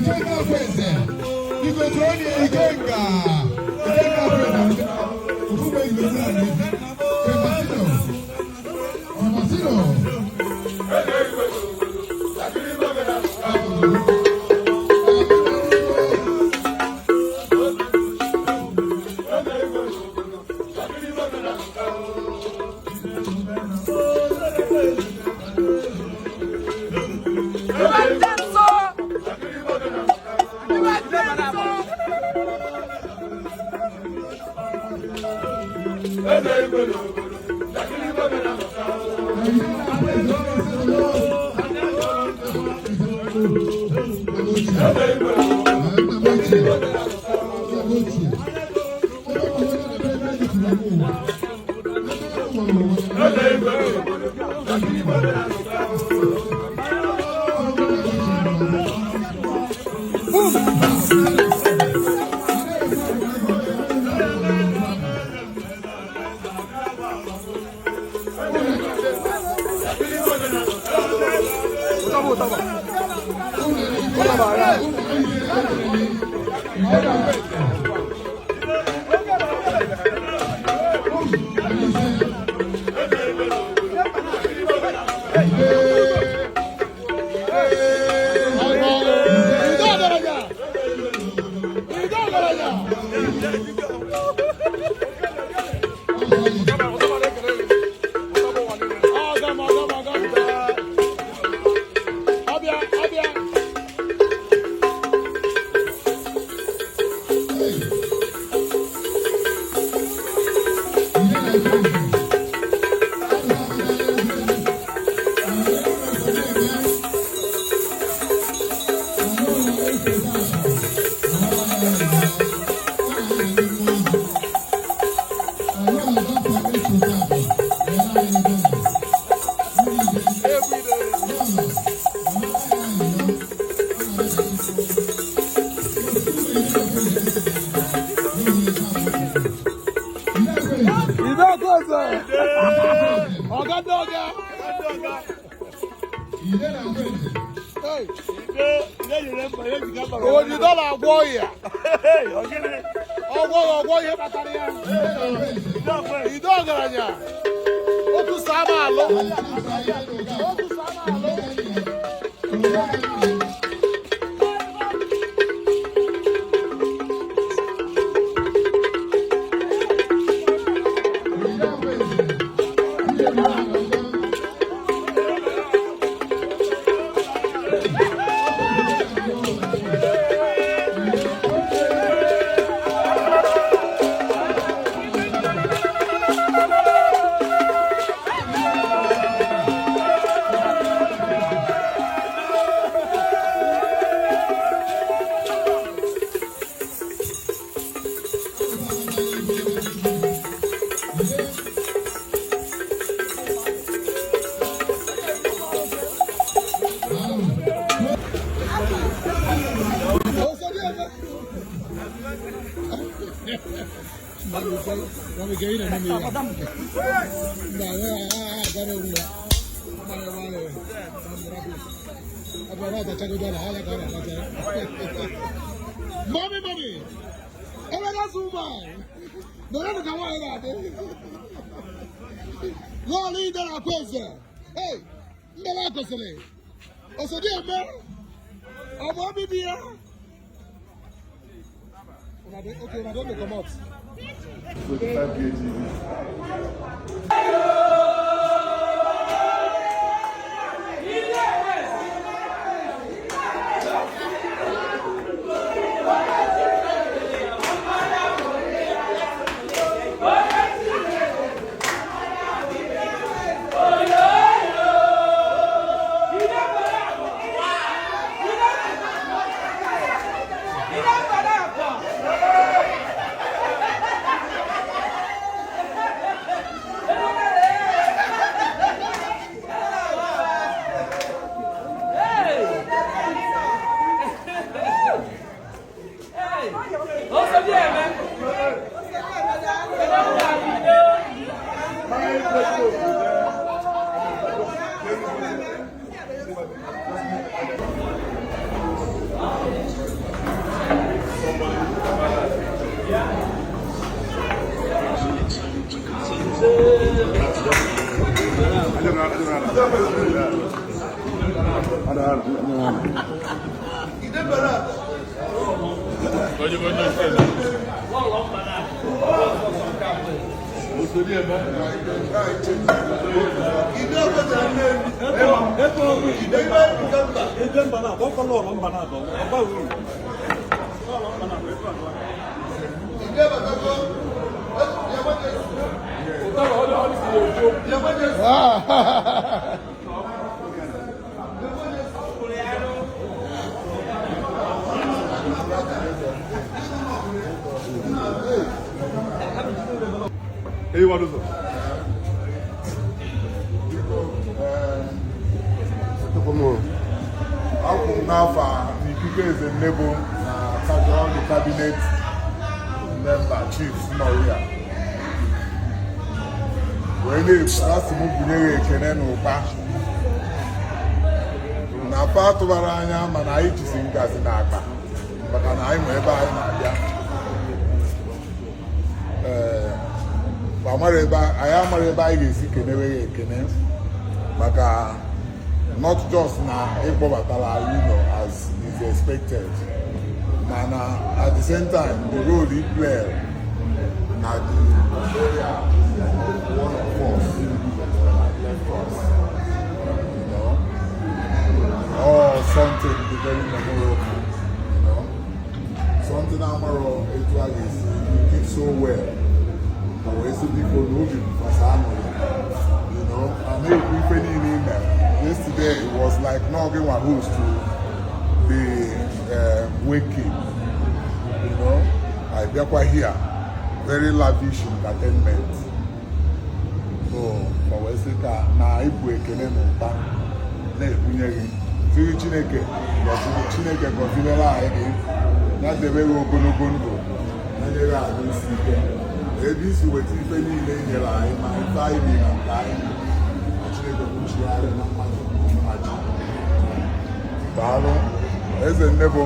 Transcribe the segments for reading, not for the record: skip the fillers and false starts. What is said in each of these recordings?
IDE Akwaeze. Igbo Tony Ikenga. IDE Akwaeze. Ufube Igbo Tony. Masino. Mommy. IDE Akwaeze. Hey, Mbele Akosele. Osodi Eme. Omo Bibia. Okay, now don't come out. 25 Thank you. Hey, what is it? Aku n'afọ n'ikike eze nnebo na all the cabinet member chiefs nọ ya wee na-asị m bunye ya ekene n'ụkpa na afọ atụbara anya mana anyị jisi ngazi n'akpa maka na anyị ma ebe anyị na-abịa anyị amara ebe anyị ga-esi kenewe ya ekene maka not just na ịkpọbatara you as is expected mana at the same time the role he play na the one of us left us or something very memorable something amaro etu a ga-esi did so well ma wee sị biko n'obi fasa anụrụ a na-ekwu ife niile ime. Yesterday it was like not getting one host to the waking, I be quite here, very lavish entertainment. So for Wesika, na ibu ekene n'ụta na-ebunye gị ziri Chineke gọziri Chineke gọzirela anyị gị ya debe gị ogologo ndụ na nyere anyị isi ike ebe isi weta ife niile nyere anyị ma ife anyị bi na nke anyị Daalụ eze nnebo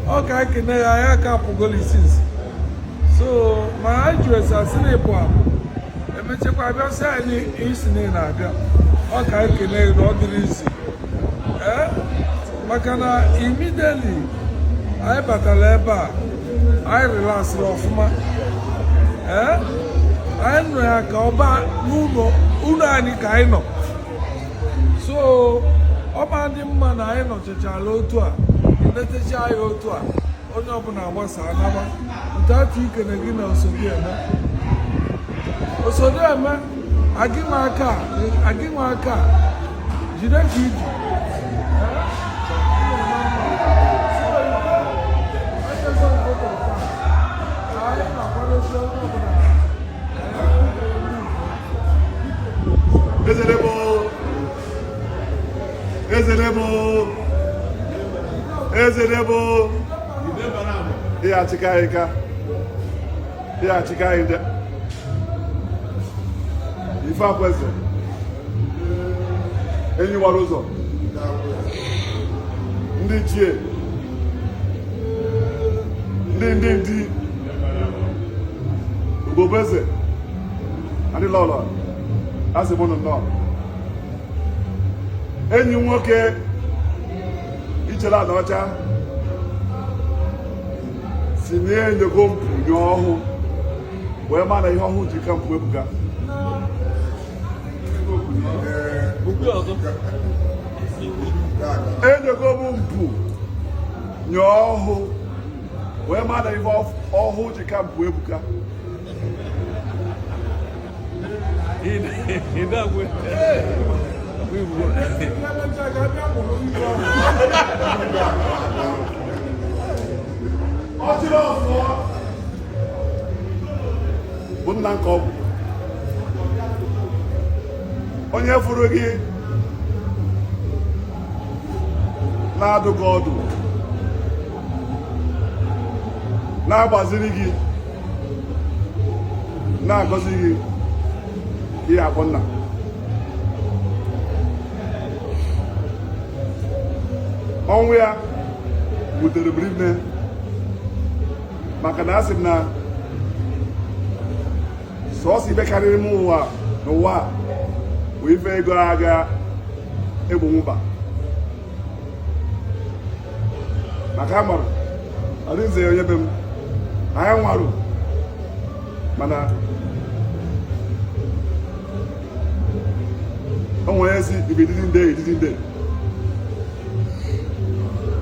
ọ ka ekene ya ya ka apụgolisis so ma anyị jụ esi asị na ịpụ apụ emechakwa abịa sị anyị isi na ị na-abịa ọ ka ekene na ọ dịrị isi maka na immediately anyị batara ebe a anyị relaxịrị ọfụma anyị nọ ya ka ọba n'ụlọ anyị ka anyị nọ so ọba dị mma na anyị nọchachala otu a nletacha anyị otu a onye ọbụla agbasa anaba nte atụ ikene gị na osodi eme agịnwa aka jide ka iji Ezedebo ya chikaika ide Ife Akwaeze enyi wara ụzọ ndị chie ndị Ugobeze adị lọlọ asị mụnụ nnọọ enyi nwoke ichela na ọcha si na-enyego mpụ nye ọhụụ wee ma na ihe ọhụụ ji ka mpụ ebuga enyego m mpụ nye ọhụụ wee ma na ihe ọhụụ ji ka mpụ ebuga bụ nna nke ọ bụ onye fụrụ gị na-adụ gị ọdụ na-agbaziri gị na-agọzi gị ihe abụ nna ọnwụ ya butere birine maka na asị m na sọọsọ ibe karịrị m ụwa n'ụwa bụ ife ego agha egbo nwụba maka amarụ adịghịzi onye be m anyị nwarụ mana o nwere ezi ibididinde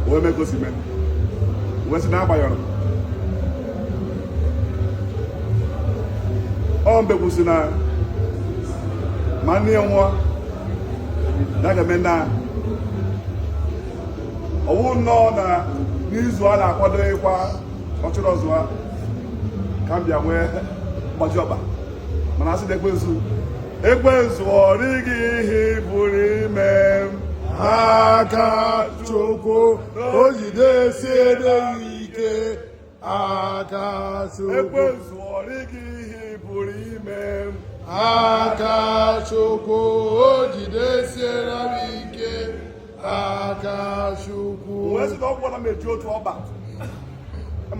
wee megosi me wee si na-agbanyọrọ ọ mbekwusi na ma nne ya nwụọ ya ga-eme na ọwụ nnọọ na n'izu a na-akwado ịkwa ọchụrụ ọzọ ka m bịa nwee mgbaji ọba mana asị na ekwensu ọ dịghị ihe bụrụ ime aka Chukwu o jidesiere ike aka Chukwu ekwensu ọ dịghị ihe bụrụ ime aka Chukwu o jidesiere ike aka Chukwu wee sị na ọ gwara m eji otu ọba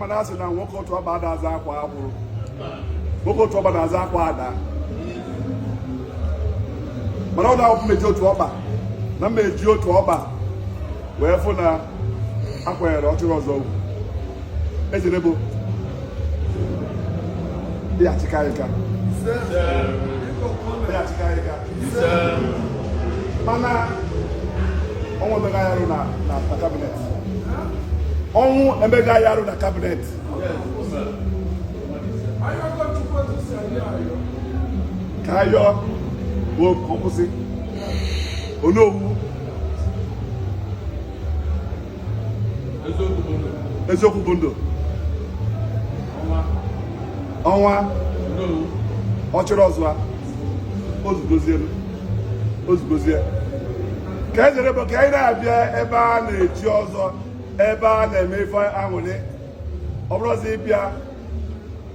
ma na asị na nwoke otu ọba ada-aza akwa agbụrụ nwoke otu ọba na-aza akwa ada mana ọ na-ahụ mmeji otu ọba na mmeji otu ọba wee fụ na akwanyere ọchịrị ọzọ ugwu ejirebo ịghachikarịka mana ọnwụ emega ya arụ na kabinet ọnwụ emega ya arụ na kabinet ka ayọ bụ ọkwụsị onowu eziokwu bụ ndụ ọnwa ọchịrị ọzọ ozugozie ka ejere bụ ka anyị na-abịa ebe a na-eji ọzọ ebe a na-eme ife aṅụrị ọ bụrụzi ịbịa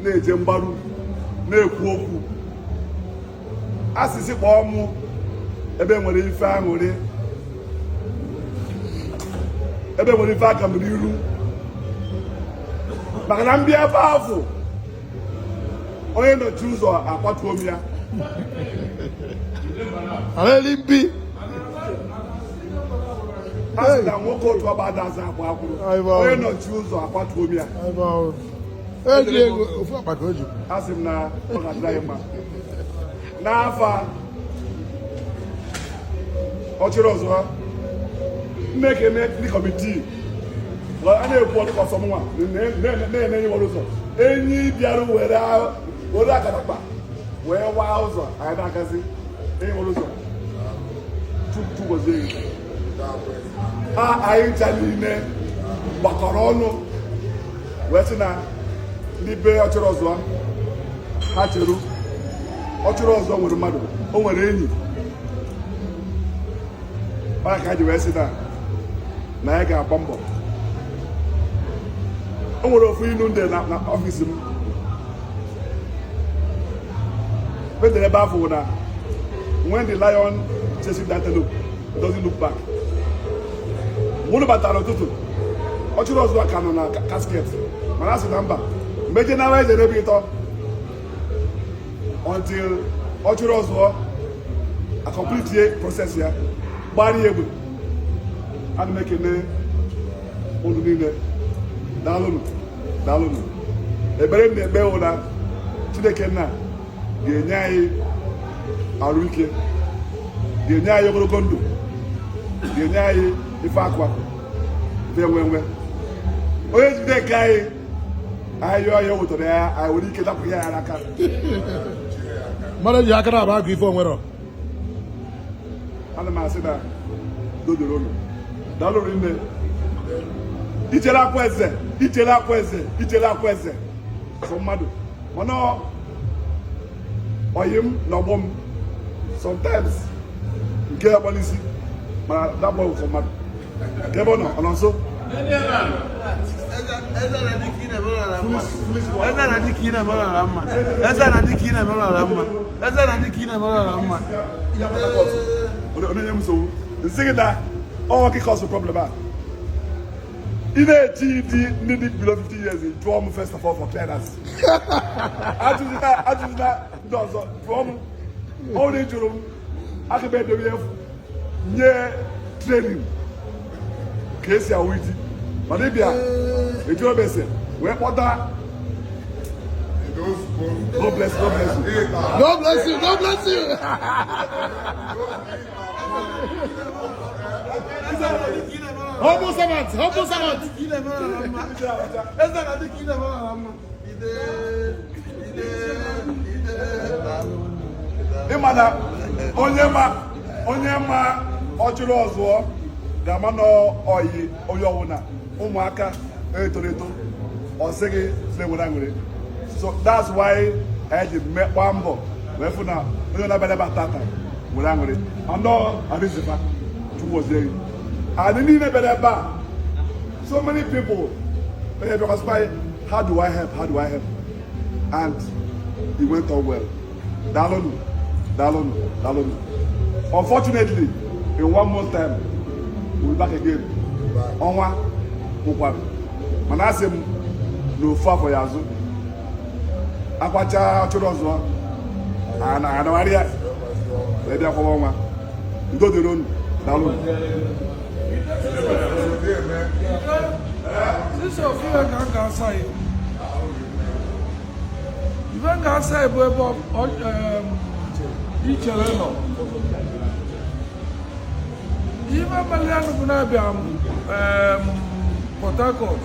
na-eje mgbaru na-ekwu okwu asịsị kpọọ mụ ebe nwere ife aṅụrị ebe nwere ife aka mere iru maka na mbịa ebe ahụ onye nọchi ụzọ akwatuo m ya Alimbi a sị na nwoke otu ọba adazi akwa akwụrụ onye nọchi ụzọ akwatuo m ya eji ego ofu akpa ka o ji a sị m na ọ ga-adịrị mma n'afọ ọchịrị ọzọ na-ekene ndị kọmitii a na-ekwu ọdịka ọsọ nwa na-eme enyi nwere ụzọ enyi bịara were akadakpa wee waa ụzọ anyị na-agazi enyi nwere ụzọ tugozie anyị ncha niile gbakọrọ ọnụ wee sị na ndị be ọchịrị ọzọ ha cheru ọchịrị ọzọ nwere mmadụ o nwere enyi ọ ka ji wee sị na ya ga-agba mbọ o nwere ofu inu ndị na ọfịs m edere ebe afọ na when the lion chasing the antelope doesn't look back mụnụ batara ụtụtụ ọchịrị ọzọ ka nọ na kasket mana a sị na mba mmeje na eze ebe ịtọ until ọchịrị ọzọ akọmplitie proses ya gbara egbe ana m ekene unu niile daalụnụ ekpere m na-ekpe ụra Chineke nna ga-enye anyị arụ ike ga-enye anyị ogologo ndụ ga-enye anyị ife akwa ife enwe onye jide nke anyị yọọ ya wetara ya anyị nwere ike dapụ ya n'aka mmadụ ji aka na-aba agụ ife onwere ana m asị na dodoro unu daalụrụ nne ichere akwa eze so mmadụ mana ọyị m na ọgbọ m sometimes nke ya gbalisi mana dabọ so mmadụ nke ebe ọ nọ nso onye m nsogbu nsị gị na ọ gị cause problem a ị na-eti di ndị dị below 50 years jụọ m first of all for clearance ajụzina ndị ọzọ jụọ m ọ na jụrụ m aka ebe edobe efu nye training ka esi awụ iji mana ịbịa eji obese wee kpọta God bless you. God bless you. God bless you. Humble servant. Humble servant. Ịma na onye ma ọchịrị ọzụọ ga-ama n'ọyị onye ọwụna ụmụaka etoro eto ọ sịghị na-enwere aṅụrị. So that's why I ji mekpa mbọ wee fụ na onye na-abịa ebe tata nwere aṅụrị anọ adịzifa chukwu ozie gị adị niile bịara ebe a so many people because how do I help and it went on well. Daalụnụ. Unfortunately in 1 month time we'll be back again ọnwa ụkwara mana asị m n'ofu afọ ya azụ akwacha chụrụ ọzọ anagharị ya wee bịa kwọwa ọnwa udo dịrị unu daalụ ife ga-asa bụ ebe ichere nọ ife malianụ bụ na-abịa Port Harcourt